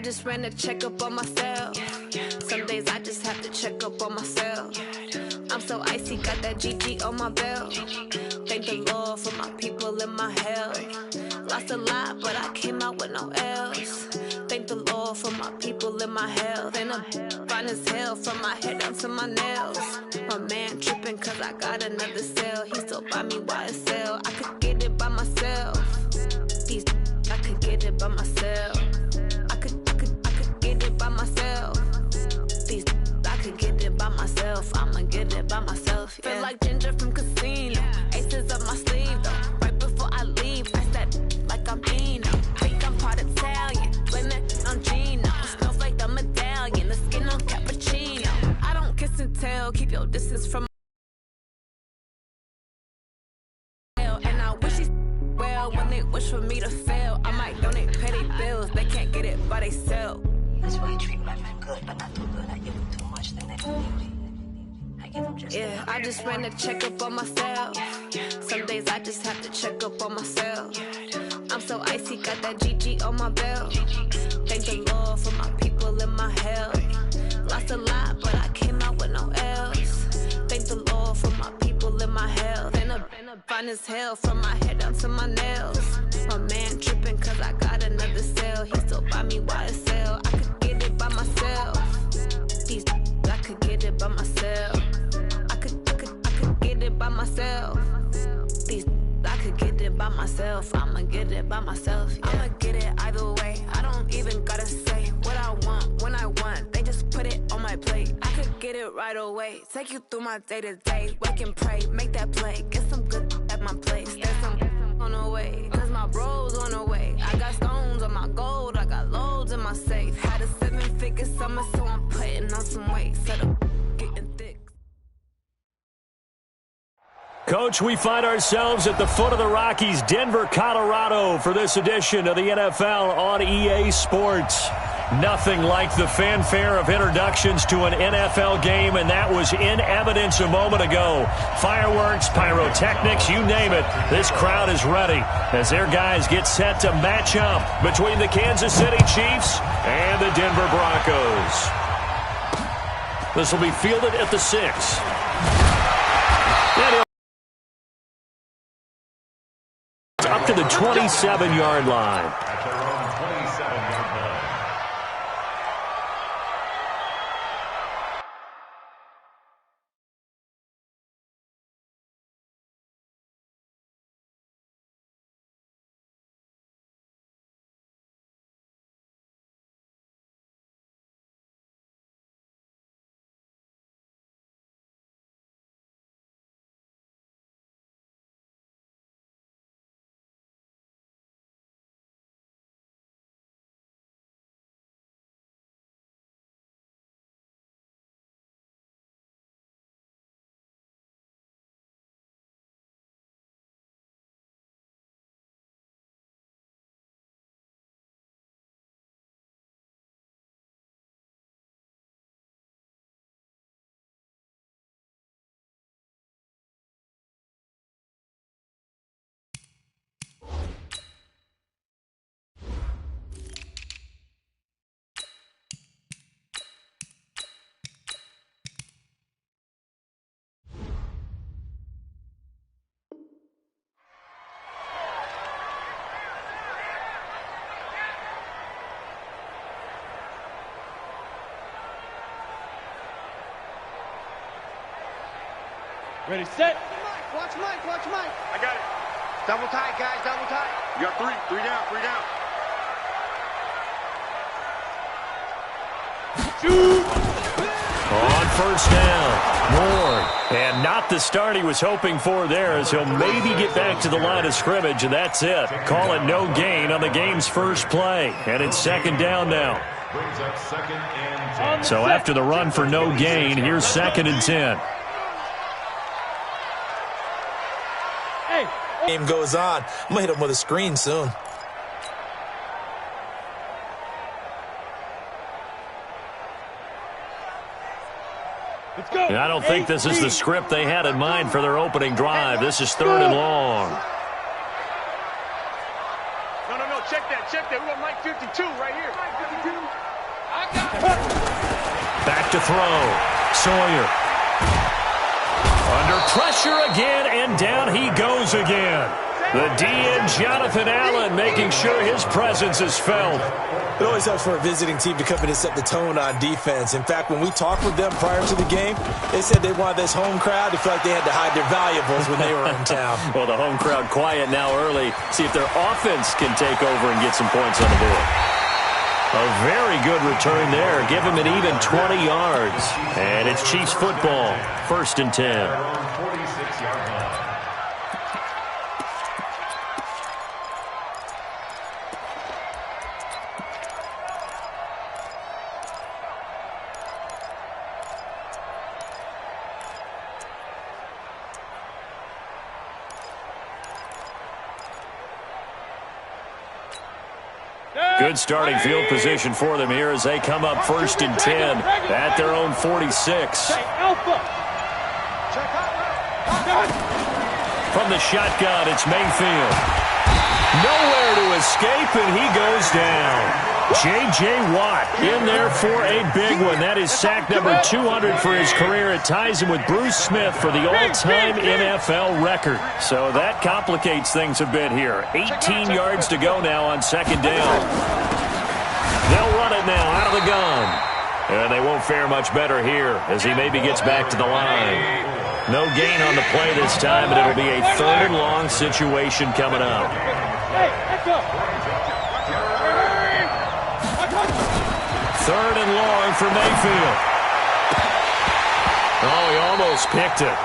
just ran a checkup on myself. Some days I just have to check up on myself. I'm so icy, got that GG on my belt. Thank the Lord for my people and my health. Lost a lot, but I came out with no L's. Thank the Lord for my people and my health. And I'm fine as hell from my head down to my nails. My man tripping cause I got another cell. He still buy me YSL. I could get it by myself. These I could get it by myself. I could get it by myself. These I could get it by myself. I'ma get it by myself. Yeah. Feel like Ginger from Casino. Aces up my sleeve though. Right before I leave, I step like I'm Dino. Think I'm part Italian. Blame it on Gino. Smells like the medallion. The skin on cappuccino. I don't kiss and tell. Keep your distance from. And I wish he's well when they wish for me to fail. I might donate petty bills. They can't get it by themselves. That's why you treat my man good, but not too good. I give him too much, then they believe me. I give him just I just ran a checkup on myself. Some days I just have to check up on myself. I'm so icy, got that GG on my belt. Thank the Lord for my people and my health. Lost a lot, but I came out with no L's. Thank the Lord for my people and my health. And I'm fine as hell from my head down to my nails. My man tripping cause I got another cell. He still buy me YSL. I could get it by myself. These I could get it by myself. I could get it by myself. These I could get it by myself. I'ma get it by myself. Yeah. I'ma get it either way. I don't even gotta say what I want when I want. They just put it on my plate. I could get it right away. Take you through my day to day. Wake and pray, make that play. Get some good at my place. There's some on the way, cause my bros on the way. I got stones on my gold. I got loads in my safe. Had a 7-figure summer, so I'm putting on some weight. Set up, getting thick. Coach, we find ourselves at the foot of the Rockies, Denver, Colorado, for this edition of the NFL on EA Sports. Nothing like the fanfare of introductions to an NFL game, and that was in evidence a moment ago. Fireworks, pyrotechnics, you name it. This crowd is ready as their guys get set to match up between the Kansas City Chiefs and the Denver Broncos. This will be fielded at the 6. Up to the 27-yard line. Ready, set. Watch Mike, watch Mike. I got it. Double tight, guys, double tight. You got three down. Shoot! On first down, Moore. And not the start he was hoping for there, as he'll maybe get back to the line of scrimmage, and that's it. Call it no gain on the game's first play. And it's second down now. So after the run for no gain, here's 2nd and 10. Game goes on. I'm going to hit him with a screen soon. Let's go. And I don't think this is the script they had in mind for their opening drive. This is 3rd and long. No, check that. We got Mike 52 right here. Mike 52. I got it. Back to throw. Sawyer. Under pressure again, and down he goes again. The DN, Jonathan Allen, making sure his presence is felt. It always helps for a visiting team to come in and set the tone on defense. In fact, when we talked with them prior to the game, they said they wanted this home crowd to feel like they had to hide their valuables when they were in town. Well, the home crowd quiet now early. See if their offense can take over and get some points on the board. A very good return there. Give him an even 20 yards. And it's Chiefs football. 1st and 10. Good starting field position for them here as they come up 1st and 10 at their own 46. From the shotgun, it's Mayfield. Nowhere to escape, and he goes down. J.J. Watt in there for a big one. That is sack number 200 for his career. It ties him with Bruce Smith for the all-time NFL record. So that complicates things a bit here. 18 yards to go now on 2nd down. They'll run it now out of the gun. And they won't fare much better here as he maybe gets back to the line. No gain on the play this time, and it'll be a 3rd and long situation coming up. Hey, let's go. 3rd and long for Mayfield. Oh, he almost picked it.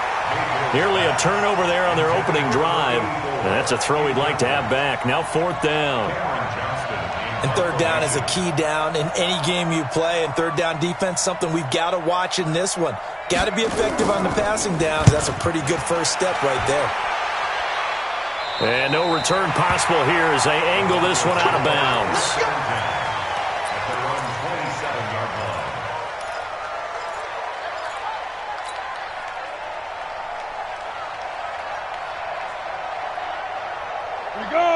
Nearly a turnover there on their opening drive. And that's a throw he'd like to have back. Now 4th down. And 3rd down is a key down in any game you play. And 3rd down defense, something we've got to watch in this one. Got to be effective on the passing downs. That's a pretty good first step right there. And no return possible here as they angle this one out of bounds.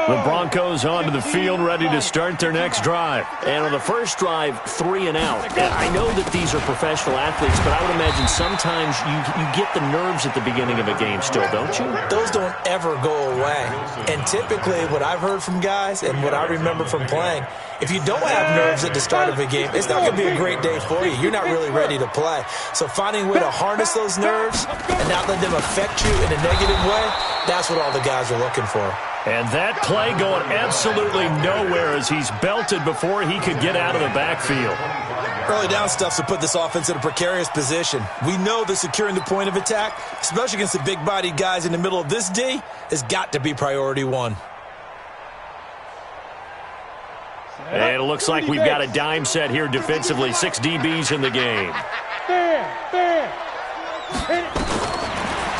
The Broncos onto the field, ready to start their next drive. And on the first drive, 3 and out. I know that these are professional athletes, but I would imagine sometimes you get the nerves at the beginning of a game still, don't you? Those don't ever go away. And typically, what I've heard from guys and what I remember from playing, if you don't have nerves at the start of a game, it's not going to be a great day for you. You're not really ready to play. So finding a way to harness those nerves and not let them affect you in a negative way, that's what all the guys are looking for. And that play going absolutely nowhere as he's belted before he could get out of the backfield. Early down stuff to put this offense in a precarious position. We know that securing the point of attack, especially against the big-bodied guys in the middle of this D, has got to be priority 1. And it looks like we've got a dime set here defensively. 6 DBs in the game.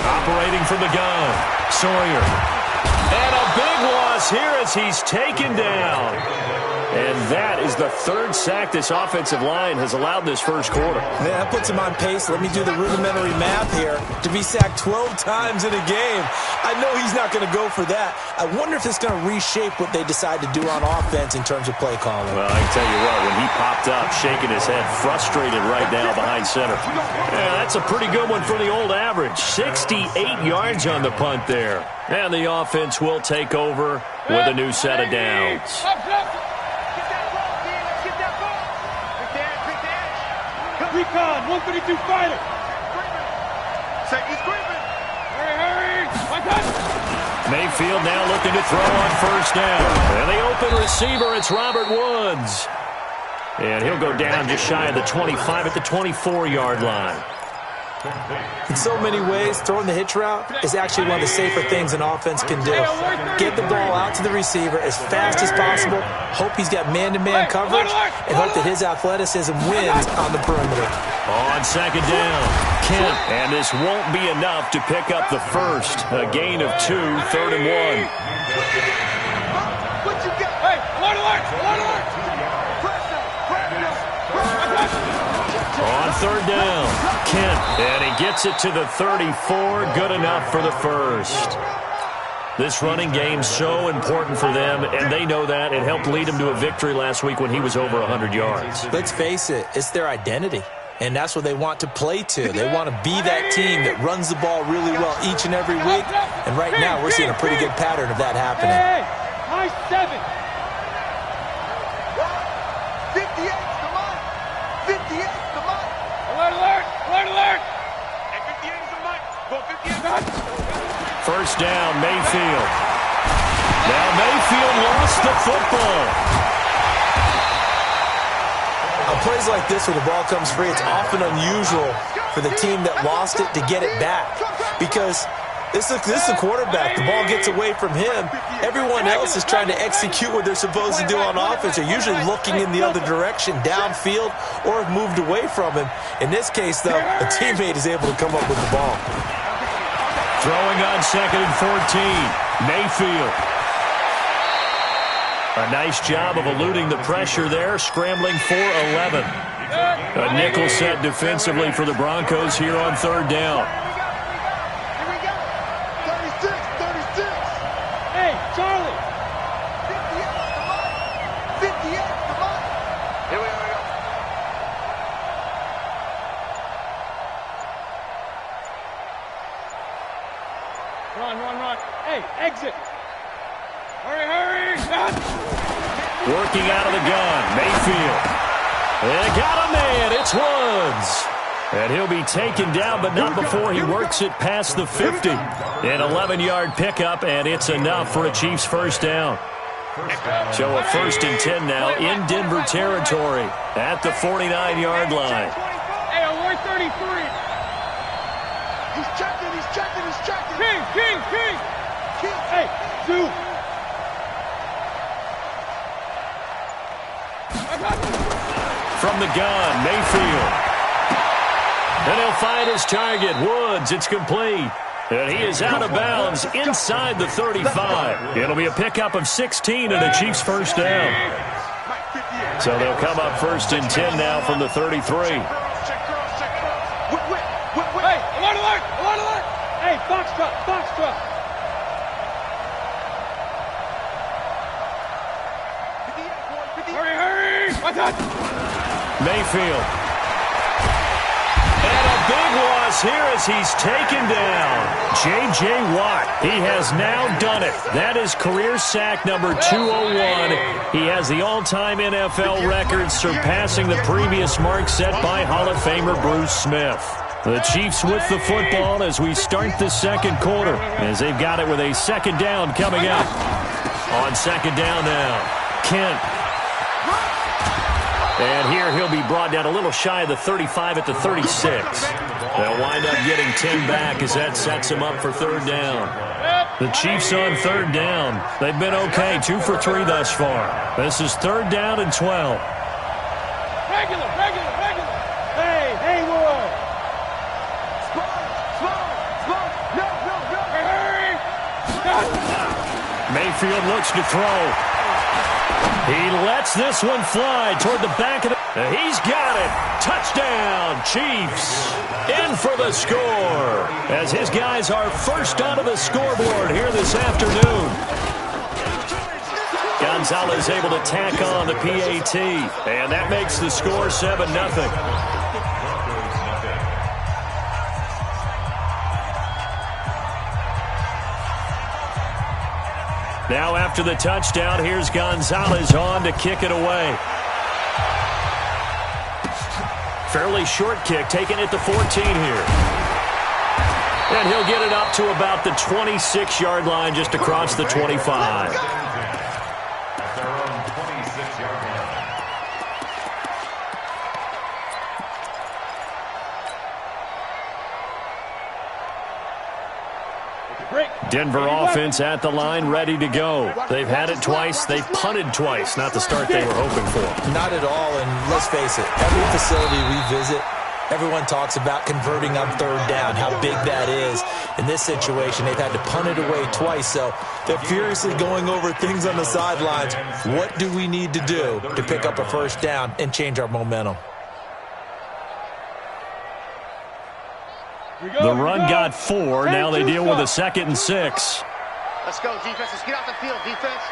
Operating from the gun, Sawyer. And a big loss here as he's taken down. And that is the 3rd sack this offensive line has allowed this first quarter. Yeah, that puts him on pace. Let me do the rudimentary math here. To be sacked 12 times in a game, I know he's not going to go for that. I wonder if it's going to reshape what they decide to do on offense in terms of play calling. Well, I can tell you what, when he popped up, shaking his head, frustrated right now behind center. Yeah, that's a pretty good one for the old average. 68 yards on the punt there. And the offense will take over with a new set of downs. Recon, 132 fighter. He's creeping. Hurry. Mayfield now looking to throw on 1st down. And the open receiver, it's Robert Woods. And he'll go down just shy of the 25 at the 24-yard line. In so many ways, throwing the hitch route is actually one of the safer things an offense can do. Get the ball out to the receiver as fast as possible, hope he's got man-to-man coverage, and hope that his athleticism wins on the perimeter. On 2nd down, Kent, and this won't be enough to pick up the first. A gain of 2, 3rd and 1. What you got? Hey, alert! On 3rd down, Kent, and he gets it to the 34. Good enough for the first. This running game's so important for them, and they know that. It helped lead them to a victory last week when he was over 100 yards. Let's face it, it's their identity, and that's what they want to play to. They want to be that team that runs the ball really well each and every week, and right now we're seeing a pretty good pattern of that happening. Hey, high 7. 58, come on. 58, come on. Alert, alert, alert, alert. And 58 is the mic. Go 58. First down, Mayfield. Now Mayfield lost the football. On plays like this where the ball comes free, it's often unusual for the team that lost it to get it back, because this is the quarterback. The ball gets away from him. Everyone else is trying to execute what they're supposed to do on offense. They're usually looking in the other direction, downfield, or have moved away from him. In this case, though, a teammate is able to come up with the ball. Throwing on 2nd and 14. Mayfield. A nice job of eluding the pressure there, scrambling for 11. A nickel set defensively for the Broncos here on 3rd down. Here we go. 36, 36. Hey, Charlie. 58, come on. 58, come on. Here we go. Run. Hey, exit. Hurry. Working out of the gun, Mayfield. They got a man. It's Woods. And he'll be taken down, but not before he works it past the 50. An 11-yard pickup, and it's enough for a Chiefs first down. So a 1st and 10 now in Denver territory at the 49-yard line. Hey, alert 33. He's checking. King. Hey, Zoo. From the gun, Mayfield. And he'll find his target, Woods. It's complete. And he is out of bounds inside the 35. It'll be a pickup of 16 and a Chiefs first down. So they'll come up 1st and 10 now from the 33. Hey, alert. Hey, box truck. Hurry. What's that? Mayfield. And a big loss here as he's taken down. J.J. Watt, he has now done it. That is career sack number 201. He has the all-time NFL record, surpassing the previous mark set by Hall of Famer Bruce Smith. The Chiefs with the football as we start the 2nd quarter, as they've got it with a 2nd down coming up. On 2nd down now, Kent. And here he'll be brought down a little shy of the 35 at the 36. They'll wind up getting 10 back as that sets him up for 3rd down. The Chiefs on 3rd down. They've been okay, 2 for 3 thus far. This is 3rd down and 12. Regular. Hey, Haywood. No. Mayfield looks to throw. He lets this one fly toward the back of the... He's got it. Touchdown, Chiefs. In for the score. As his guys are first onto the scoreboard here this afternoon. Gonzalez able to tack on the PAT. And that makes the score 7-0. Now after the touchdown, here's Gonzalez on to kick it away. Fairly short kick, taken at the 14 here. And he'll get it up to about the 26-yard line, just across the 25. Denver offense at the line, ready to go. They've had it twice. They've punted twice. Not the start they were hoping for. Not at all, and let's face it, every facility we visit, everyone talks about converting on 3rd down, how big that is. In this situation, they've had to punt it away twice, so they're furiously going over things on the sidelines. What do we need to do to pick up a 1st down and change our momentum? The run got 4. Now they deal with a 2nd and 6. Let's go, defense. Let's get out the field, defense.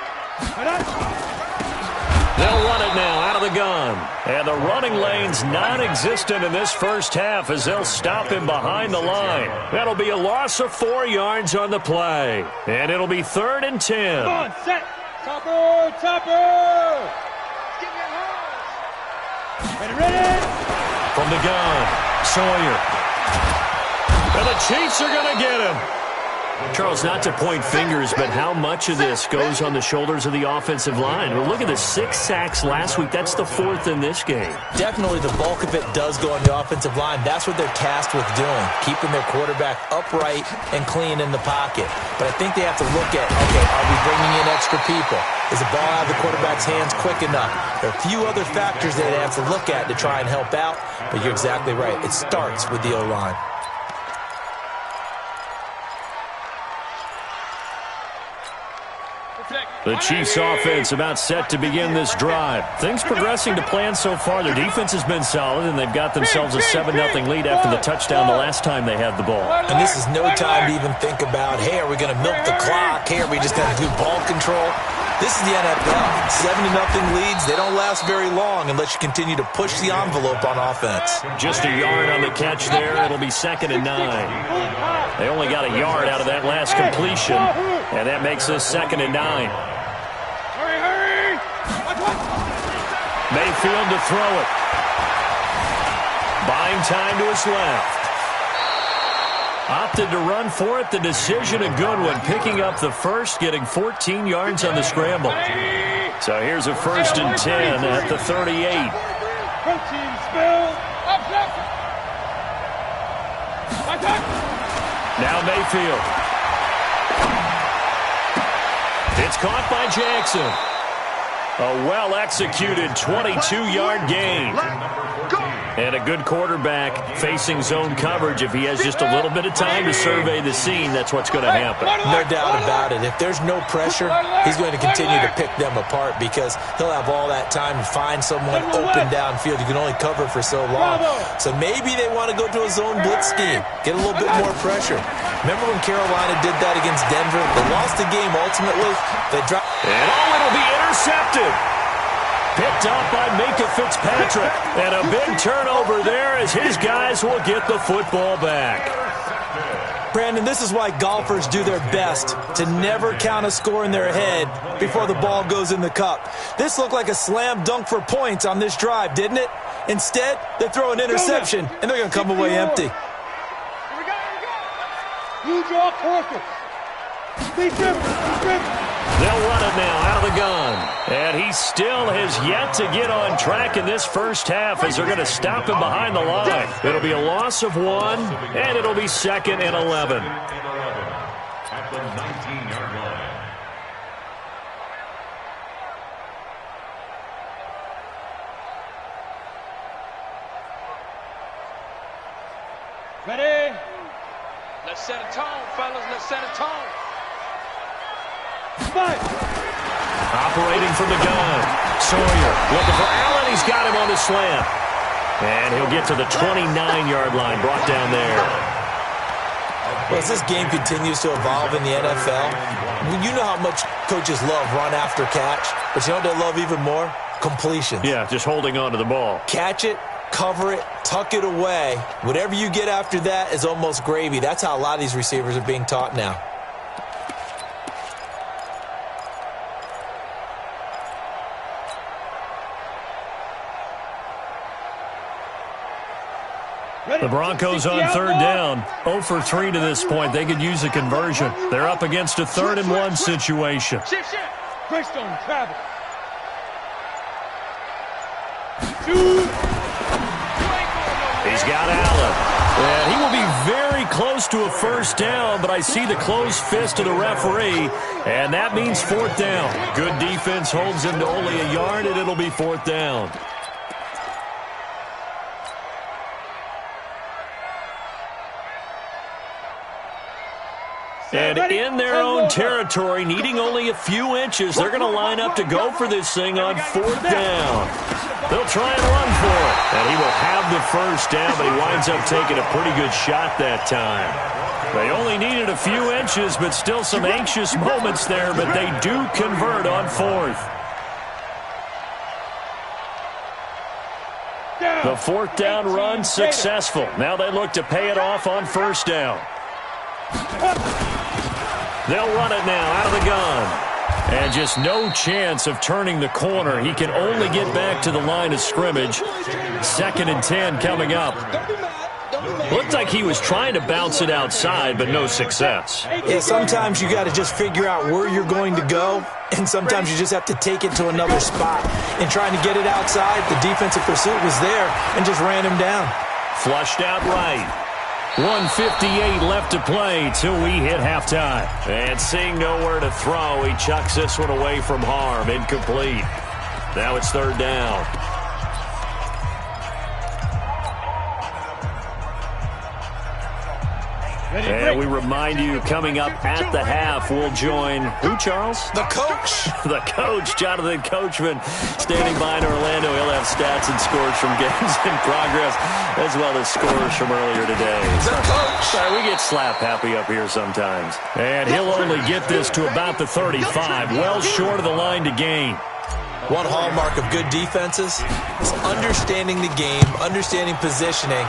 They'll run it now out of the gun. And the running lane's non-existent in this first half as they'll stop him behind the line. That'll be a loss of 4 yards on the play. And it'll be 3rd and 10. Come on, set. Topper, topper. Give me a horse. Ready. From the gun, Sawyer. And the Chiefs are going to get him. Charles, not to point fingers, but how much of this goes on the shoulders of the offensive line? Well, look at the 6 sacks last week. That's the 4th in this game. Definitely the bulk of it does go on the offensive line. That's what they're tasked with doing, keeping their quarterback upright and clean in the pocket. But I think they have to look at, okay, are we bringing in extra people? Is the ball out of the quarterback's hands quick enough? There are a few other factors they have to look at to try and help out, but you're exactly right. It starts with the O-line. The Chiefs' offense about set to begin this drive. Things progressing to plan so far. Their defense has been solid, and they've got themselves a 7-0 lead after the touchdown the last time they had the ball. And this is no time to even think about, hey, are we going to milk the clock? Hey, are we just going to do ball control? This is the NFL. 7-0 leads, they don't last very long unless you continue to push the envelope on offense. Just a yard on the catch there. It'll be 2nd and 9. They only got a yard out of that last completion, and that makes this 2nd and 9. Hurry. Mayfield to throw it. Buying time to his left. Opted to run for it. The decision a good one. Picking up the first, getting 14 yards on the scramble. So here's a 1st and 10 at the 38. Protein spill. Now Mayfield. It's caught by Jackson. A well-executed 22-yard gain. And a good quarterback facing zone coverage. If he has just a little bit of time to survey the scene, that's what's going to happen. No doubt about it. If there's no pressure, he's going to continue to pick them apart because he'll have all that time to find someone open downfield. You can only cover for so long. So maybe they want to go to a zone blitz scheme, get a little bit more pressure. Remember when Carolina did that against Denver? They lost the game ultimately. They dropped. And it'll be intercepted. Picked up by Minka Fitzpatrick. And a big turnover there as his guys will get the football back. Brandon, this is why golfers do their best to never count a score in their head before the ball goes in the cup. This looked like a slam dunk for points on this drive, didn't it? Instead, they throw an interception, and they're going to come away empty. You draw quarter. They'll run it now out of the gun. And he still has yet to get on track in this first half as they're going to stop him behind the line. It'll be a loss of 1, and it'll be 2nd and 11. At the 19-yard line. Ready? Let's set a tone, fellas. Let's set a tone. Operating from the gun. Sawyer looking for Allen. He's got him on the slant. And he'll get to the 29-yard line, brought down there. Well, as this game continues to evolve in the NFL, you know how much coaches love run after catch, but you know what they love even more? Completions. Yeah, just holding on to the ball. Catch it, cover it, tuck it away. Whatever you get after that is almost gravy. That's how a lot of these receivers are being taught now. The Broncos on 3rd down. 0 for 3 to this point. They could use a conversion. They're up against a 3rd and 1 situation. Greystone travel. He's got Allen. And he will be very close to a first down, but I see the closed fist of the referee, and that means 4th down. Good defense holds him to only a yard, and it'll be 4th down. And in their own territory, needing only a few inches, they're going to line up to go for this thing on 4th down. They'll try and run for it. And he will have the first down, but he winds up taking a pretty good shot that time. They only needed a few inches, but still some anxious moments there, but they do convert on fourth. The fourth down run successful. Now they look to pay it off on first down. They'll run it now out of the gun. And just no chance of turning the corner. He can only get back to the line of scrimmage. 2nd and 10 coming up. Looked like he was trying to bounce it outside, but no success. Yeah, sometimes you got to just figure out where you're going to go, and sometimes you just have to take it to another spot. In trying to get it outside, the defensive pursuit was there and just ran him down. Flushed out right. 1:58 left to play till we hit halftime. And seeing nowhere to throw, he chucks this one away from harm. Incomplete. Now it's 3rd down. And we remind you, coming up at the half, we'll join who, Charles? The coach. The coach, Jonathan Coachman, standing by in Orlando. He'll have stats and scores from games in progress, as well as scores from earlier today. The coach. Sorry, we get slap happy up here sometimes. And he'll only get this to about the 35, well short of the line to gain. One hallmark of good defenses is understanding the game, understanding positioning,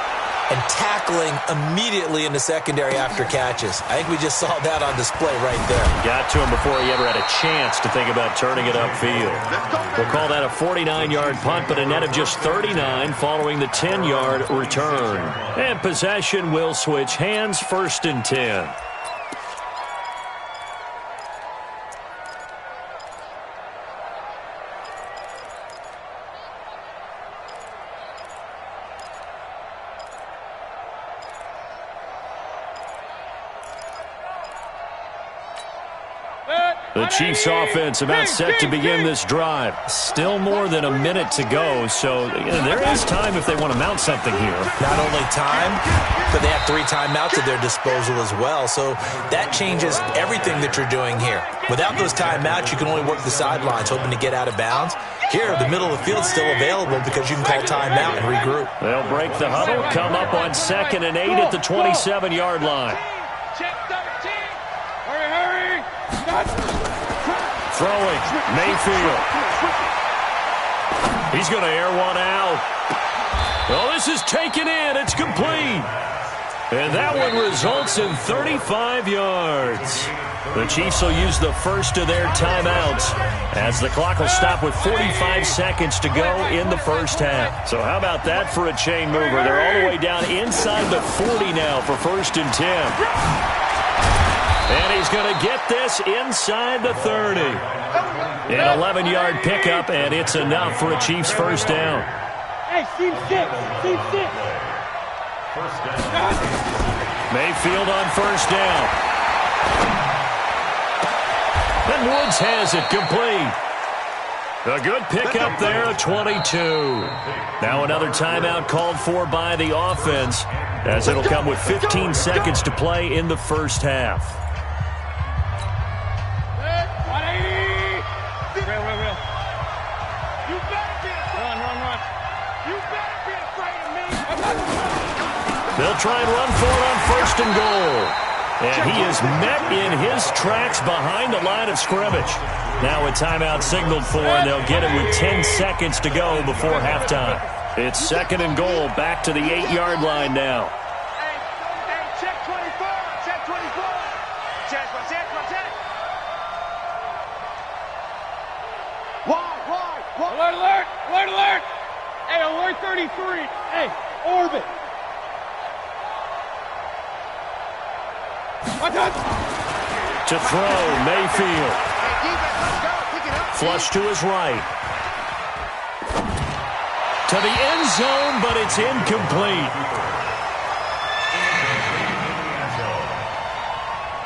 and tackling immediately in the secondary after catches. I think we just saw that on display right there. Got to him before he ever had a chance to think about turning it upfield. We'll call that a 49-yard punt, but a net of just 39 following the 10-yard return. And possession will switch hands, 1st and 10. The Chiefs offense about set to begin this drive. Still more than a minute to go, so there is time if they want to mount something here. Not only time, but they have 3 timeouts at their disposal as well, so that changes everything that you're doing here. Without those timeouts, you can only work the sidelines, hoping to get out of bounds. Here, the middle of the field is still available because you can call timeout and regroup. They'll break the huddle, come up on 2nd and 8 at the 27-yard line. Check 13. Hurry, hurry. Throwing, Mayfield. He's going to air one out. Well, this is taken in. It's complete. And that one results in 35 yards. The Chiefs will use the first of their timeouts as the clock will stop with 45 seconds to go in the first half. So how about that for a chain mover? They're all the way down inside the 40 now for 1st and 10. And he's going to get this inside the 30. An 11-yard pickup, and it's enough for a Chiefs first down. Hey, team 6. Mayfield on first down. And Woods has it complete. A good pickup there, 22. Now another timeout called for by the offense, as it'll come with 15 seconds to play in the first half. They'll try and run for it on 1st and goal. And he is met in his tracks behind the line of scrimmage. Now a timeout signaled for, and they'll get it with 10 seconds to go before halftime. It's 2nd and goal, back to the 8-yard line now. Hey, check 24. Check 24. Check. Why? Alert. Hey, alert 33. Hey, orbit. To throw, Mayfield. Flush to his right. To the end zone, but it's incomplete.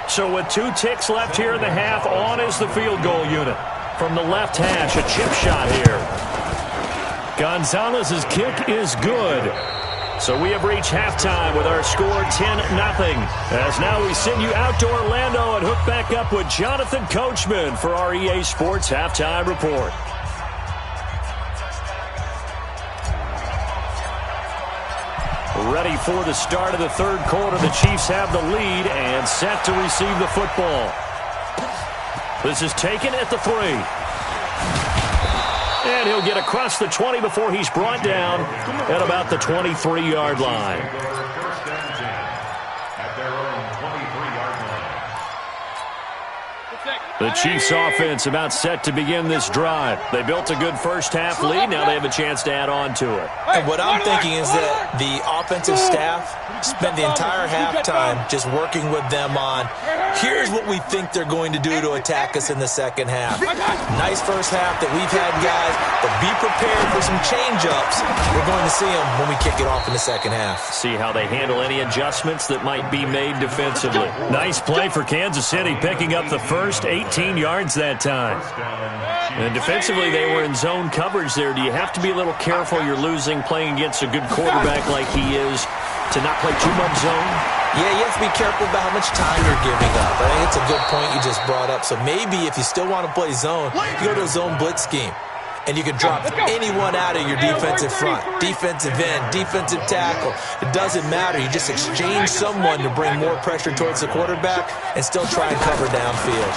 So with 2 ticks left here in the half, on is the field goal unit. From the left hash, a chip shot here. Gonzalez's kick is good. So we have reached halftime with our score 10-0. As now we send you out to Orlando and hook back up with Jonathan Coachman for our EA Sports Halftime Report. Ready for the start of the third quarter. The Chiefs have the lead and set to receive the football. This is taken at the 3. And he'll get across the 20 before he's brought down at about the 23-yard line. The Chiefs offense about set to begin this drive. They built a good first half lead. Now they have a chance to add on to it. And what I'm thinking is that the offensive staff spent the entire halftime just working with them on, here's what we think they're going to do to attack us in the second half. Nice first half that we've had, guys, but be prepared for some change-ups. We're going to see them when we kick it off in the second half. See how they handle any adjustments that might be made defensively. Nice play for Kansas City, picking up the first 18 yards that time. And defensively, they were in zone coverage there. Do you have to be a little careful? You're losing playing against a good quarterback like he is to not play too much zone? Yeah, you have to be careful about how much time you're giving up. I think it's a good point you just brought up. So maybe if you still want to play zone, you go to a zone blitz scheme. And you can drop anyone out of your defensive front, defensive end, defensive tackle. It doesn't matter. You just exchange someone to bring more pressure towards the quarterback and still try and cover downfield.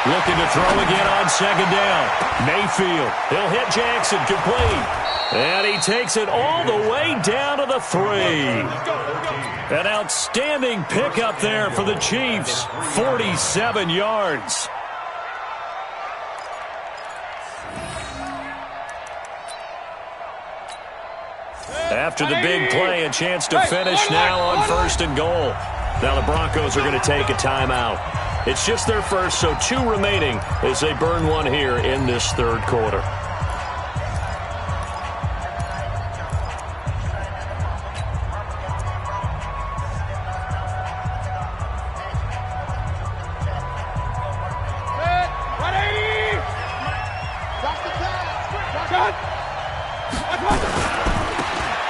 Looking to throw again on second down. Mayfield. He'll hit Jackson complete. And he takes it all the way down to the 3. An outstanding pickup there for the Chiefs. 47 yards. After the big play, a chance to finish now on 1st and goal. Now the Broncos are going to take a timeout. It's just their first, so 2 remaining as they burn one here in this third quarter.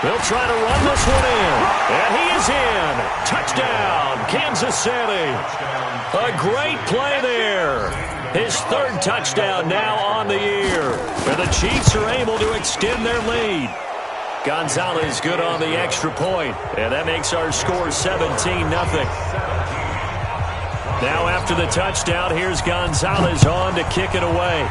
They'll try to run this one in. And he is in. Touchdown, Kansas City. A great play there. His 3rd touchdown now on the year. And the Chiefs are able to extend their lead. Gonzalez good on the extra point. And that makes our score 17-0. Now after the touchdown, here's Gonzalez on to kick it away.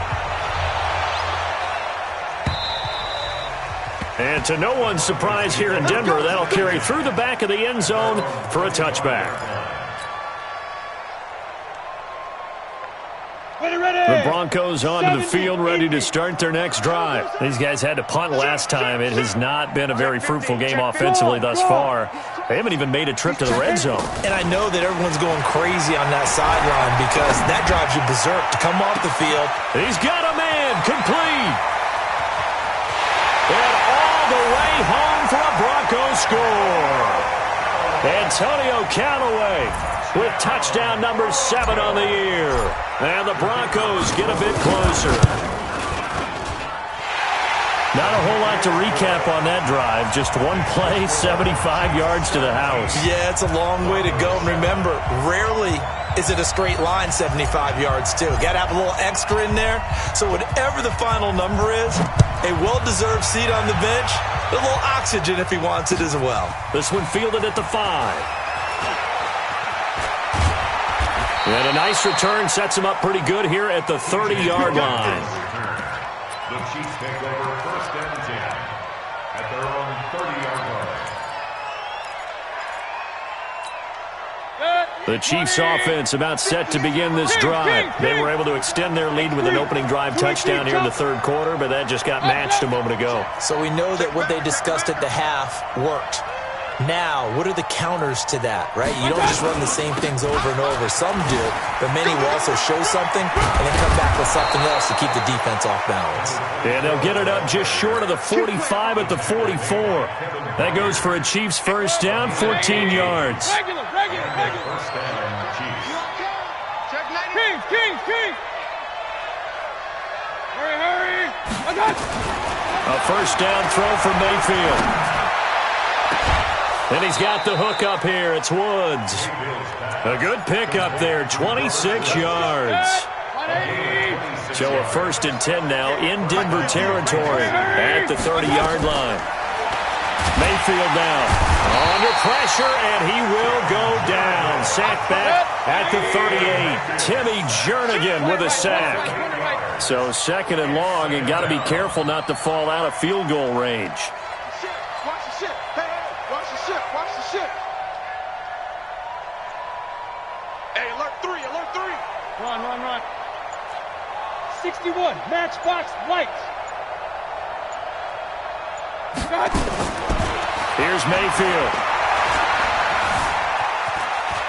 And to no one's surprise here in Denver, that'll carry through the back of the end zone for a touchback. The Broncos onto the field, ready to start their next drive. These guys had to punt last time. It has not been a very fruitful game offensively thus far. They haven't even made a trip to the red zone. And I know that everyone's going crazy on that sideline because that drives you berserk to come off the field. He's got a man complete. And all the way home for a Broncos score. Antonio Callaway with touchdown number 7 on the year. And the Broncos get a bit closer. Not a whole lot to recap on that drive. Just one play, 75 yards to the house. Yeah, it's a long way to go. And remember, rarely is it a straight line 75 yards, too. Got to have a little extra in there. So whatever the final number is, a well-deserved seat on the bench, a little oxygen if he wants it as well. This one fielded at the 5. And a nice return sets him up pretty good here at the 30-yard line. The Chiefs take over 1st and 10 at their own 30-yard line. The Chiefs offense about set to begin this drive. They were able to extend their lead with an opening drive touchdown here in the third quarter, but that just got matched a moment ago. So we know that what they discussed at the half worked. Now, what are the counters to that, right? You don't just run the same things over and over. Some do, but many will also show something and then come back with something else to keep the defense off balance. And they'll get it up just short of the 45 at the 44. That goes for a Chiefs first down, 14 yards. Regular. First down, Chiefs. Kings. Hurry. A first down throw for Mayfield. And he's got the hook up here. It's Woods. A good pickup there, 26 yards. So a 1st and 10 now in Denver territory at the 30-yard line. Mayfield down. Under pressure, and he will go down. Sack back at the 38. Timmy Jernigan with a sack. So 2nd and long, and got to be careful not to fall out of field goal range. Watch the ship. Hey, watch the ship. Watch the ship. Hey, alert 3, alert 3. Run. 61, matchbox lights. Here's Mayfield.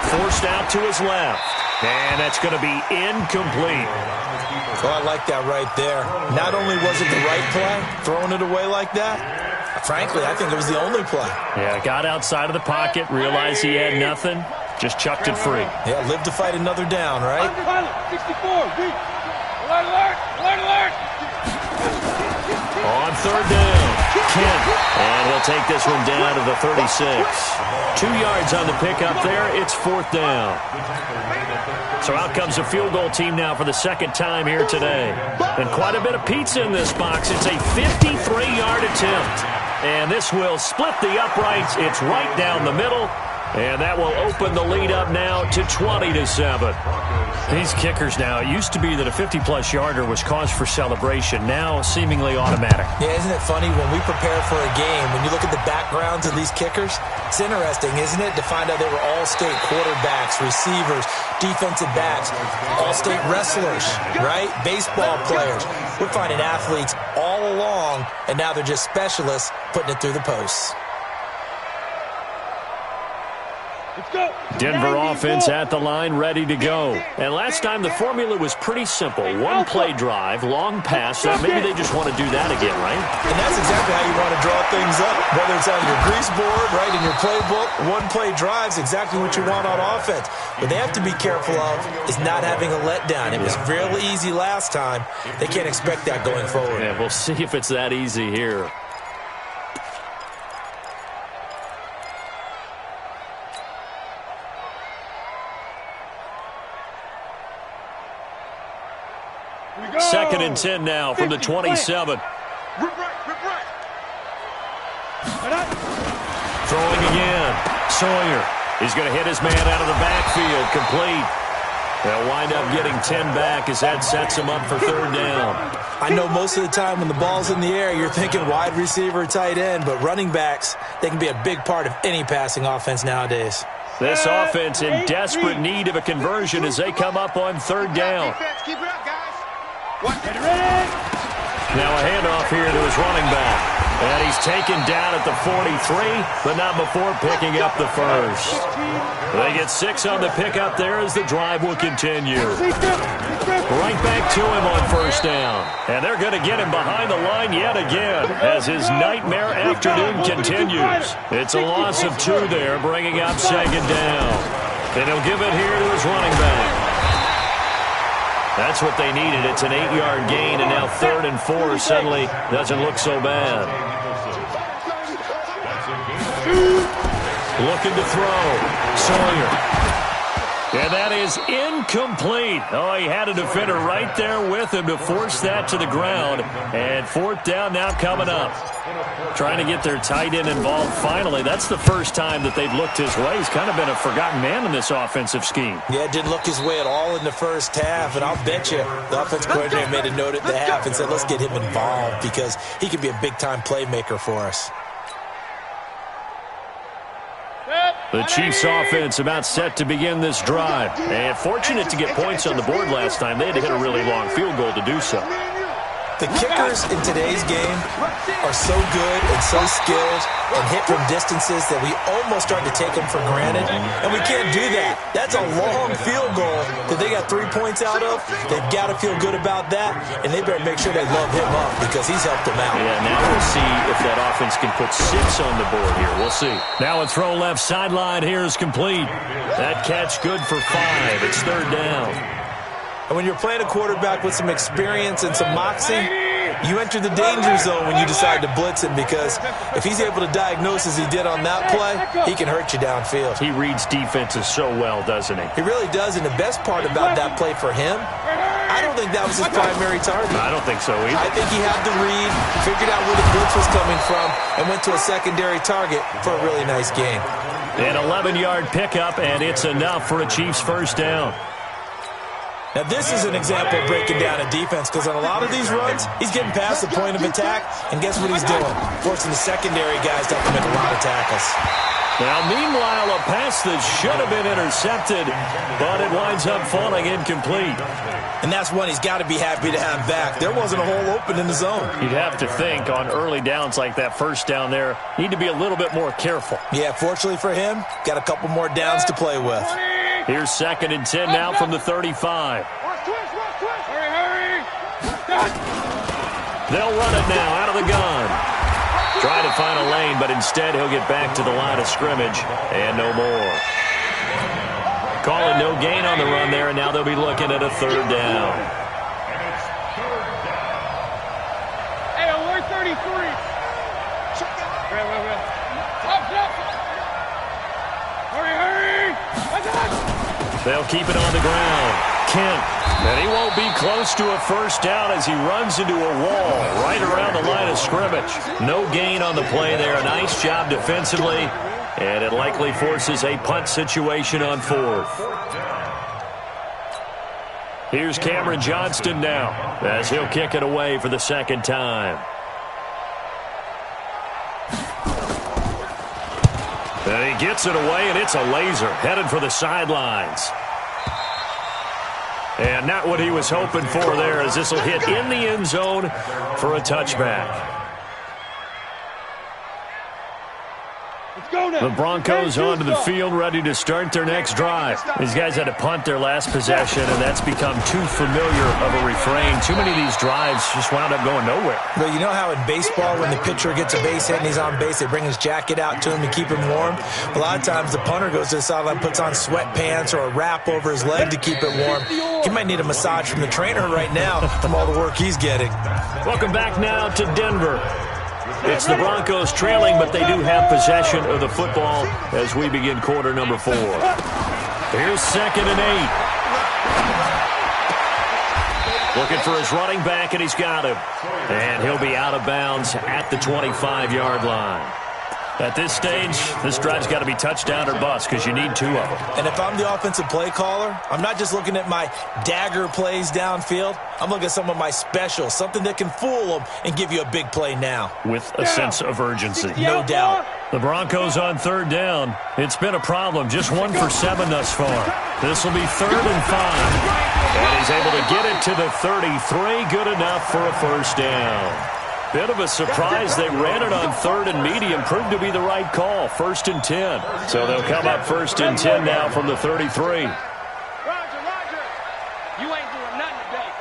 Forced out to his left. And that's going to be incomplete. Well, I like that right there. Not only was it the right play, throwing it away like that, frankly, I think it was the only play. Yeah, got outside of the pocket, realized he had nothing, just chucked it free. Yeah, live to fight another down, right? Pilot, 64, weak. Alert. On 3rd down, Kent. And he'll take this one down to the 36. 2 yards on the pickup there. It's 4th down. So out comes a field goal team now for the 2nd time here today. And quite a bit of pizza in this box. It's a 53-yard attempt. And this will split the uprights. It's right down the middle. And that will open the lead up now to 20-7. These kickers now, it used to be that a 50-plus yarder was cause for celebration. Now seemingly automatic. Yeah, isn't it funny when we prepare for a game, when you look at the backgrounds of these kickers, it's interesting, isn't it, to find out they were all-state quarterbacks, receivers, defensive backs, all-state wrestlers, right? Baseball players. We're finding athletes all along, and now they're just specialists putting it through the posts. Denver offense at the line, ready to go. And last time the formula was pretty simple. One play drive, long pass. Maybe they just want to do that again, right? And that's exactly how you want to draw things up. Whether it's on your grease board, right, in your playbook, one play drive's exactly what you want on offense. What they have to be careful of is not having a letdown. It was real easy last time. They can't expect that going forward. Yeah, we'll see if it's that easy here. Second and 10 now from the 27. Rip right. Throwing again. Sawyer. He's going to hit his man out of the backfield. Complete. They'll wind up getting 10 back as that sets him up for 3rd down. I know most of the time when the ball's in the air, you're thinking wide receiver, tight end, but running backs, they can be a big part of any passing offense nowadays. This offense in desperate need of a conversion as they come up on 3rd down. Keep it up, guys. Now a handoff here to his running back. And he's taken down at the 43, but not before picking up the first. They get 6 on the pickup there as the drive will continue. Right back to him on 1st down. And they're going to get him behind the line yet again as his nightmare afternoon continues. It's a loss of 2 there, bringing up 2nd down. And he'll give it here to his running back. That's what they needed. It's an 8-yard gain, and now 3rd and 4 suddenly doesn't look so bad. Looking to throw. Sawyer. And that is incomplete. Oh, he had a defender right there with him to force that to the ground. And 4th down now coming up. Trying to get their tight end involved finally. That's the first time that they've looked his way. He's kind of been a forgotten man in this offensive scheme. Yeah, it didn't look his way at all in the first half. And I'll bet you the offensive coordinator made a note at the half and said, let's get him involved because he could be a big-time playmaker for us. The Chiefs offense about set to begin this drive. And fortunate to get points on the board last time. They had to hit a really long field goal to do so. The kickers in today's game are so good and so skilled and hit from distances that we almost start to take them for granted, and we can't do that. That's a long field goal that they got 3 points out of. They've got to feel good about that, and they better make sure they love him up because he's helped them out. Yeah, now we'll see if that offense can put 6 on the board here. We'll see. Now a throw left sideline here is complete. That catch good for 5. It's 3rd down. And when you're playing a quarterback with some experience and some moxie, you enter the danger zone when you decide to blitz him because if he's able to diagnose as he did on that play, he can hurt you downfield. He reads defenses so well, doesn't he? He really does, and the best part about that play for him, I don't think that was his primary target. I don't think so either. I think he had the read, figured out where the blitz was coming from, and went to a secondary target for a really nice gain. An 11-yard pickup, and it's enough for a Chiefs first down. Now, this is an example of breaking down a defense, because on a lot of these runs, he's getting past the point of attack, and guess what he's doing? Forcing the secondary guys to have to make a lot of tackles. Now, meanwhile, a pass that should have been intercepted, but it winds up falling incomplete. And that's one he's got to be happy to have back. There wasn't a hole open in the zone. You'd have to think on early downs like that first down there, need to be a little bit more careful. Yeah, fortunately for him, got a couple more downs to play with. Here's 2nd and 10 now from the 35. Hurry! They'll run it now out of the gun. Try to find a lane, but instead he'll get back to the line of scrimmage and no more. Calling no gain on the run there, and now they'll be looking at a 3rd down. Hey, alert 33. Hurry! They'll keep it on the ground. Kent, and he won't be close to a first down as he runs into a wall right around the line of scrimmage. No gain on the play there. A nice job defensively, and it likely forces a punt situation on 4th. Here's Cameron Johnston now as he'll kick it away for the 2nd time. And he gets it away, and it's a laser headed for the sidelines. And not what he was hoping for there, as this will hit in the end zone for a touchback. The Broncos onto the field, ready to start their next drive. These guys had to punt their last possession, and that's become too familiar of a refrain. Too many of these drives just wound up going nowhere. But you know how in baseball, when the pitcher gets a base hit and he's on base, they bring his jacket out to him to keep him warm? A lot of times the punter goes to the sideline, puts on sweatpants or a wrap over his leg to keep it warm. He might need a massage from the trainer right now from all the work he's getting. Welcome back now to Denver. It's the Broncos trailing, but they do have possession of the football as we begin quarter number 4. Here's 2nd and 8. Looking for his running back, and he's got him. And he'll be out of bounds at the 25-yard line. At this stage, this drive's got to be touchdown or bust because you need 2 of them. And if I'm the offensive play caller, I'm not just looking at my dagger plays downfield. I'm looking at some of my specials, something that can fool them and give you a big play now. With a sense of urgency. No doubt. The Broncos on 3rd down. It's been a problem. Just 1 for 7 thus far. This will be 3rd and 5. And he's able to get it to the 33. Good enough for a first down. Bit of a surprise. They ran it on 3rd and medium. Proved to be the right call. 1st and 10. So they'll come up 1st and 10 now from the 33. Roger. You ain't doing nothing today.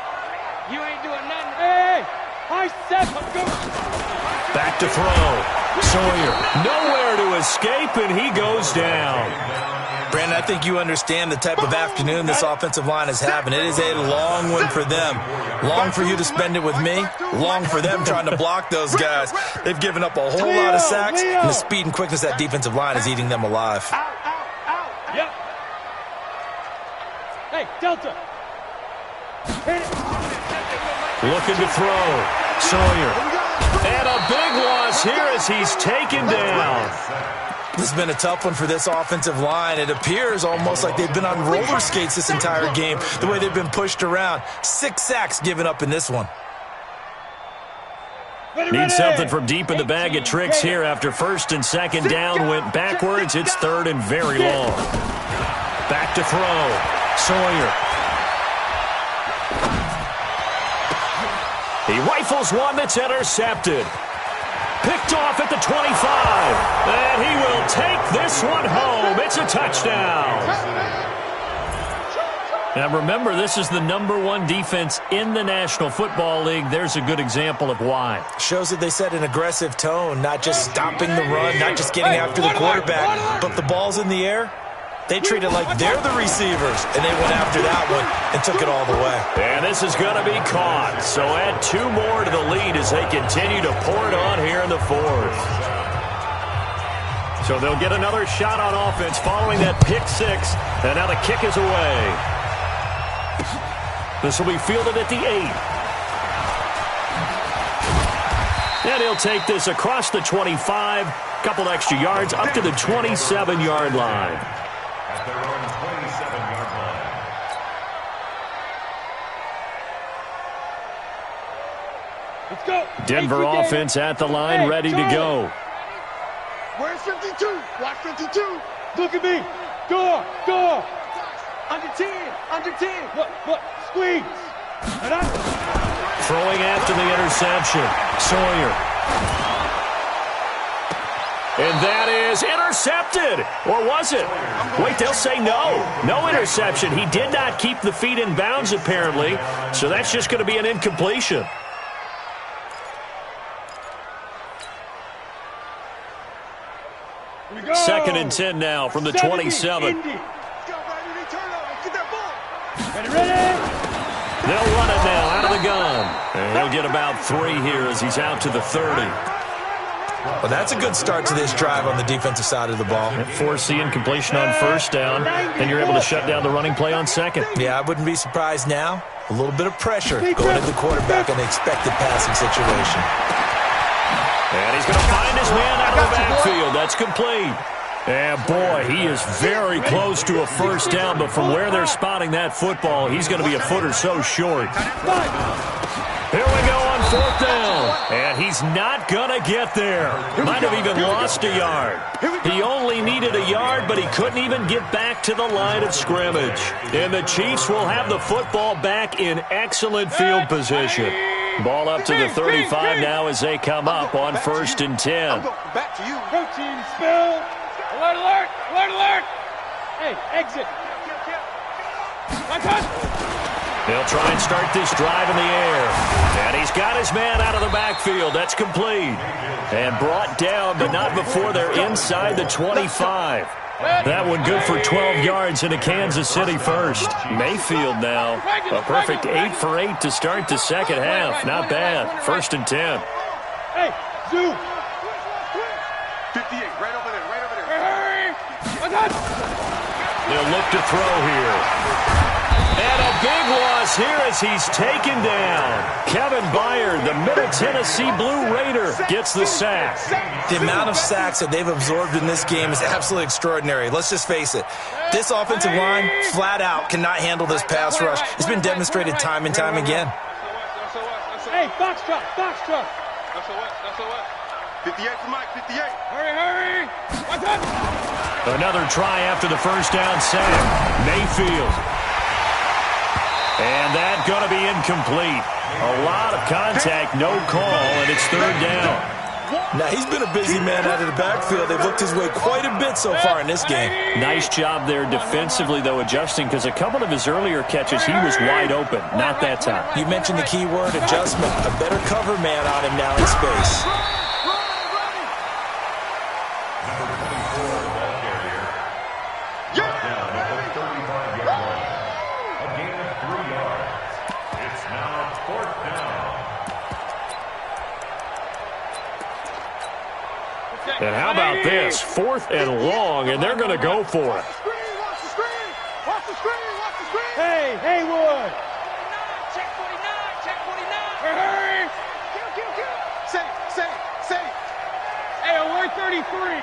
You ain't doing nothing. Hey, I said let's go. Back to throw. Sawyer nowhere to escape, and he goes down. Brandon, I think you understand the type of afternoon this offensive line is having. It is a long one for them. Long for you to spend it with me. Long for them trying to block those guys. They've given up a whole lot of sacks, and the speed and quickness of that defensive line is eating them alive. Yep. Hey, Delta. Looking to throw. Sawyer. And a big loss here as he's taken down. This has been a tough one for this offensive line. It appears almost like they've been on roller skates this entire game, the way they've been pushed around. 6 sacks given up in this one. Need something from deep in the bag of tricks here after 1st and 2nd down went backwards. It's 3rd and very long. Back to throw. Sawyer. He rifles one that's intercepted. Picked off at the 25. And he will take this one home. It's a touchdown. Now remember, this is the #1 defense in the National Football League. There's a good example of why. Shows that they set an aggressive tone, not just stopping the run, not just getting after the quarterback, but the ball's in the air. They treat it like they're the receivers, and they went after that one and took it all the way. And this is going to be caught. So add 2 more to the lead as they continue to pour it on here in the 4th. So they'll get another shot on offense following that pick 6, and now the kick is away. This will be fielded at the 8. And he'll take this across the 25, couple extra yards up to the 27-yard line. At their own 27-yard line. Let's go. Denver offense at the line, ready to go. Where's 52? Watch 52. Look at me. Go. Under 10. Under 10. Look. Squeeze. And Throwing after the interception. Sawyer. And that is intercepted. Or was it? Wait, they'll say no. No interception. He did not keep the feet in bounds, apparently. So that's just going to be an incompletion. Second and 10 now from the 27. Get that ball. Ready. They'll run it now out of the gun. And he'll get about 3 here as he's out to the 30. Well, that's a good start to this drive on the defensive side of the ball. Force the incompletion on first down, and you're able to shut down the running play on second. Yeah, I wouldn't be surprised now. A little bit of pressure going at the quarterback in the expected passing situation. And he's going to find his man out of the backfield. That's complete. And, boy, he is very close to a first down, but from where they're spotting that football, he's going to be a foot or so short. Here we go on fourth down. And he's not going to get there. Might have even lost a yard. He only needed a yard, but he couldn't even get back to the line of scrimmage. And the Chiefs will have the football back in excellent field position. Ball up to the 35 now as they come up on first and 10. Back to you. Protein spill. Alert, alert, alert, alert. Hey, exit. My touch. They'll try and start this drive in the air. And he's got his man out of the backfield. That's complete. And brought down, but not before they're inside the 25. That one good for 12 yards into Kansas City first. Mayfield now, a perfect 8 for 8 to start the second half. Not bad. First and 10. Hey, zoom. 58, right over there. Hurry. My touch. They'll look to throw here. And a big loss here as he's taken down. Kevin Byard, the Middle Tennessee Blue Raider, gets the sack. The amount of sacks that they've absorbed in this game is absolutely extraordinary. Let's just face it. This offensive line, flat out, cannot handle this pass rush. It's been demonstrated time and time again. Hey, box truck. That's a what? 58 for Mike, 58. Hurry. My touch. Another try after the first down sack. Mayfield. And that's going to be incomplete. A lot of contact, no call, and it's third down. Now, he's been a busy man out of the backfield. They've looked his way quite a bit so far in this game. Nice job there defensively, though, adjusting, because a couple of his earlier catches, he was wide open. Not that time. You mentioned the key word, adjustment. A better cover man on him now in space. And how about this? 4th and long, and they're going to go for it. Watch the screen. Hey, Haywood. Check 49. Hurry. Say. Hey, we're 33.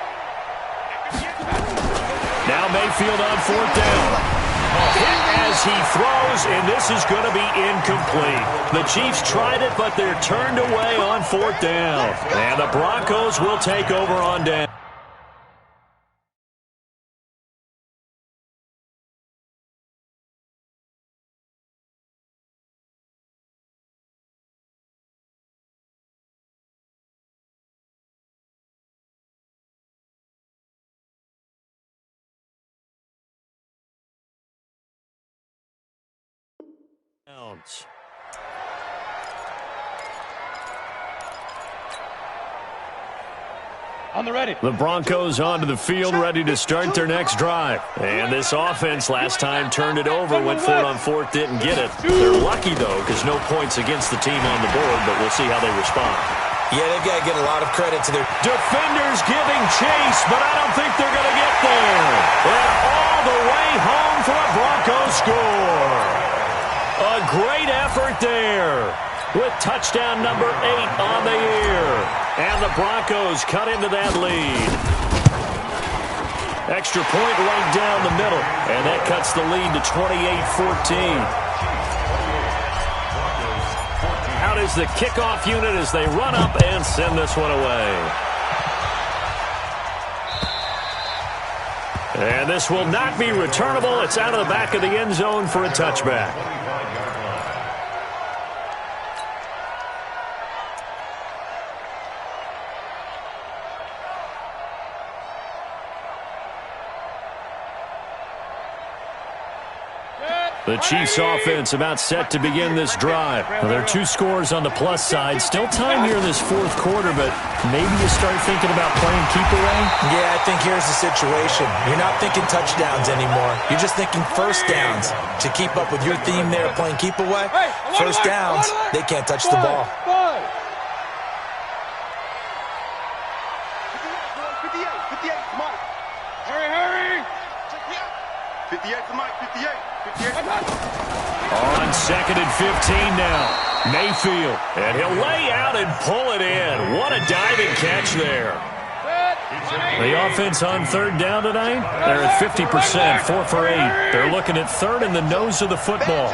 Now Mayfield on 4th down. Hit as he throws, and this is going to be incomplete. The Chiefs tried it, but they're turned away on 4th down. And the Broncos will take over on down. On the ready. The Broncos onto the field, ready to start their next drive. And this offense last time turned it over, went for it on 4th, didn't get it. They're lucky, though, because no points against the team on the board, but we'll see how they respond. Yeah, they've got to get a lot of credit to their defenders giving chase, but I don't think they're going to get there. And all the way home for a Broncos score. A great effort there with touchdown number 8 on the year. And the Broncos cut into that lead. Extra point right down the middle, and that cuts the lead to 28-14. Out is the kickoff unit as they run up and send this one away. And this will not be returnable. It's out of the back of the end zone for a touchback. The Chiefs offense about set to begin this drive. Well, there are 2 scores on the plus side. Still time here in this fourth quarter, but maybe you start thinking about playing keep away? Yeah, I think here's the situation. You're not thinking touchdowns anymore. You're just thinking first downs. To keep up with your theme there, playing keep away, first downs, they can't touch the ball. 58, Mike. Hurry. 58 to Mike, 58. On 2nd and 15 now. Mayfield. And he'll lay out and pull it in. What a diving catch there. The offense on 3rd down tonight, they're at 50%, 4 for 8. They're looking at 3rd in the nose of the football.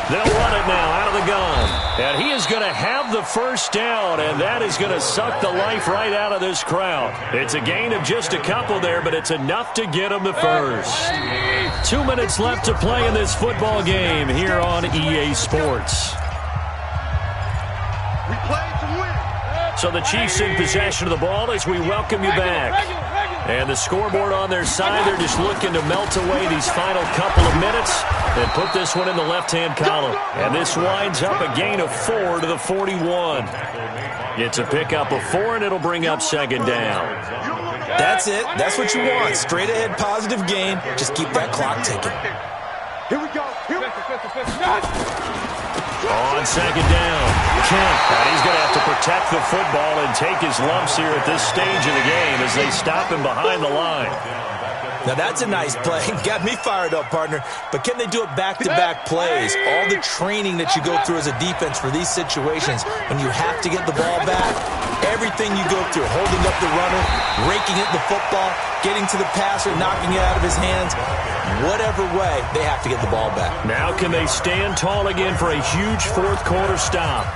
They'll run it now out of the gun. And he is going to have the first down, and that is going to suck the life right out of this crowd. It's a gain of just a couple there, but it's enough to get him the first. 2 minutes left to play in this football game here on EA Sports. We play to win. So the Chiefs in possession of the ball as we welcome you back. And the scoreboard on their side, they're just looking to melt away these final couple of minutes and put this one in the left-hand column. And this winds up a gain of 4 to the 41. It's a pickup of 4, and it'll bring up 2nd down. That's it. That's what you want. Straight ahead, positive gain. Just keep that clock ticking. Here we go. On 2nd down, Kemp, and he's going to have to protect the football and take his lumps here at this stage of the game as they stop him behind the line. Now, that's a nice play. Got me fired up, partner. But can they do it back-to-back plays? All the training that you go through as a defense for these situations, when you have to get the ball back, everything you go through, holding up the runner, raking at the football, getting to the passer, knocking it out of his hands, whatever way, they have to get the ball back. Now can they stand tall again for a huge fourth quarter stop?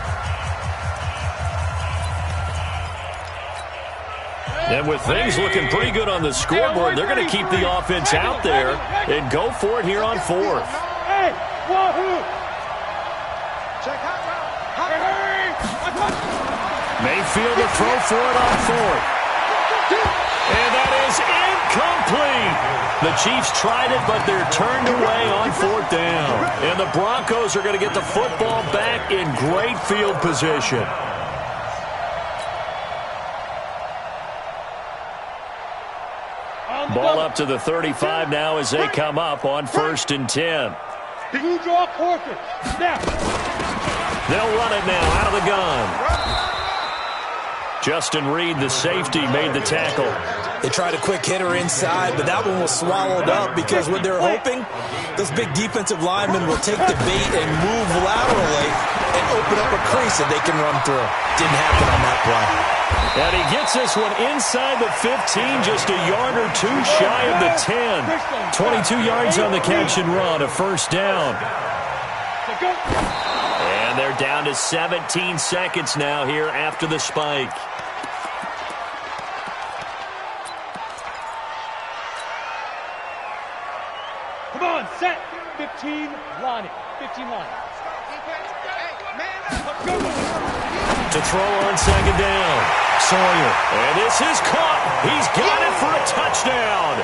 And with things looking pretty good on the scoreboard, they're going to keep the offense out there and go for it here on 4th. Mayfield to throw for it on 4th. And that is incomplete. The Chiefs tried it, but they're turned away on 4th down. And the Broncos are going to get the football back in great field position. Ball up to the 35 now as they come up on 1st and 10. Can you draw quarters? Now. They'll run it now out of the gun. Justin Reed, the safety, made the tackle. They tried a quick hitter inside, but that one was swallowed up because what they're hoping, those big defensive linemen will take the bait and move laterally and open up a crease that they can run through. Didn't happen on that play. And he gets this one inside the 15, just a yard or 2 shy of the 10. 22 yards on the catch and run, a first down. And they're down to 17 seconds now here after the spike. Come on, set. 15 lining. 15 lining. To throw on 2nd down. Sawyer. And this is caught. He's got it for a touchdown.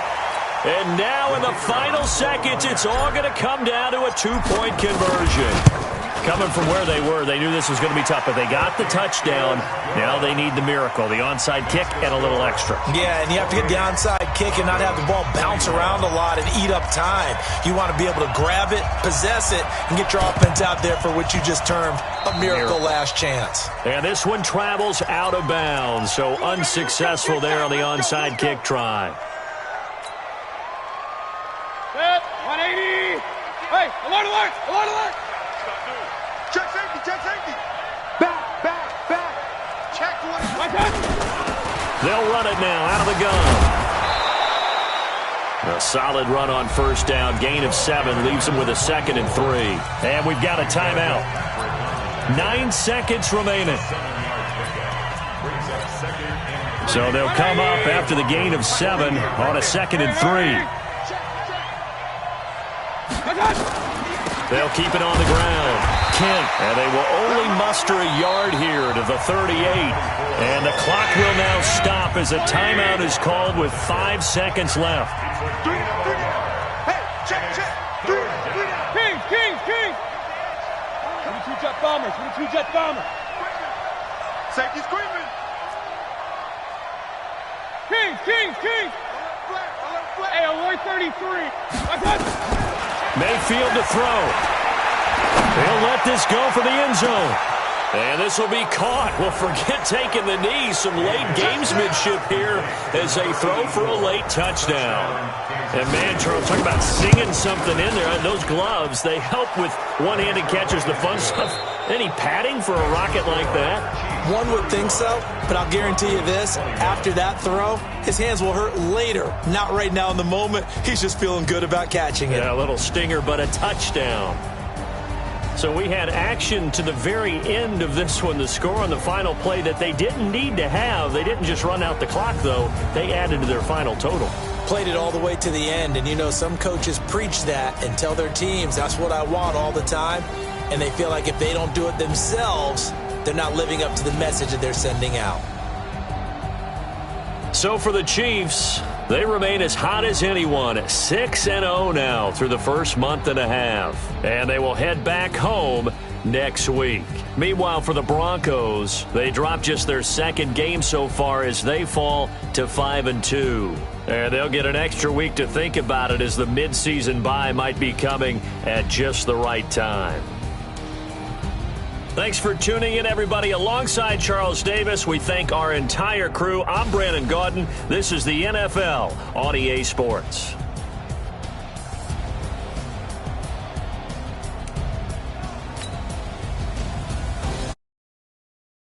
And now in the final seconds, it's all going to come down to a 2-point conversion. Coming from where they were, they knew this was going to be tough, but they got the touchdown. Now they need the miracle, the onside kick and a little extra. Yeah, and you have to get the onside kick and not have the ball bounce around a lot and eat up time. You want to be able to grab it, possess it, and get your offense out there for what you just termed a miracle last chance. And this one travels out of bounds, so unsuccessful there on the onside kick try. Set. 180. Hey, alert, alert, alert, alert. Check safety, check safety. Back, back, back. Check to it. My touch. They'll run it now out of the gun. A solid run on first down. Gain of 7 leaves them with a 2nd and 3. And we've got a timeout. 9 seconds remaining. So they'll come up after the gain of 7 on a 2nd and 3. They'll keep it on the ground. Kent, and they will only muster a yard here to the 38. And the clock will now stop as a timeout is called with 5 seconds left. Hey, check. 3 down. Kings. 22 jet bombers, 22 jet bombers. Safety screaming. Kings. Alert flag. Hey, alert 33. My touch. Mayfield to throw. They'll let this go for the end zone. And this will be caught. Well, forget taking the knee. Some late gamesmanship here as they throw for a late touchdown. And man, Charles, talk about singing something in there. Those gloves, they help with one-handed catches, the fun stuff. Any padding for a rocket like that? One would think so, but I'll guarantee you this. After that throw, his hands will hurt later. Not right now in the moment. He's just feeling good about catching it. Yeah, a little stinger, but a touchdown. So we had action to the very end of this one. The score on the final play that they didn't need to have. They didn't just run out the clock, though. They added to their final total. Played it all the way to the end, and you know some coaches preach that and tell their teams, that's what I want all the time. And they feel like if they don't do it themselves, they're not living up to the message that they're sending out. So for the Chiefs, they remain as hot as anyone, 6-0 now through the first month and a half. And they will head back home next week. Meanwhile, for the Broncos, they dropped just their 2nd game so far as they fall to 5-2. And they'll get an extra week to think about it as the midseason bye might be coming at just the right time. Thanks for tuning in, everybody. Alongside Charles Davis, we thank our entire crew. I'm Brandon Gaudin. This is the NFL on EA Sports.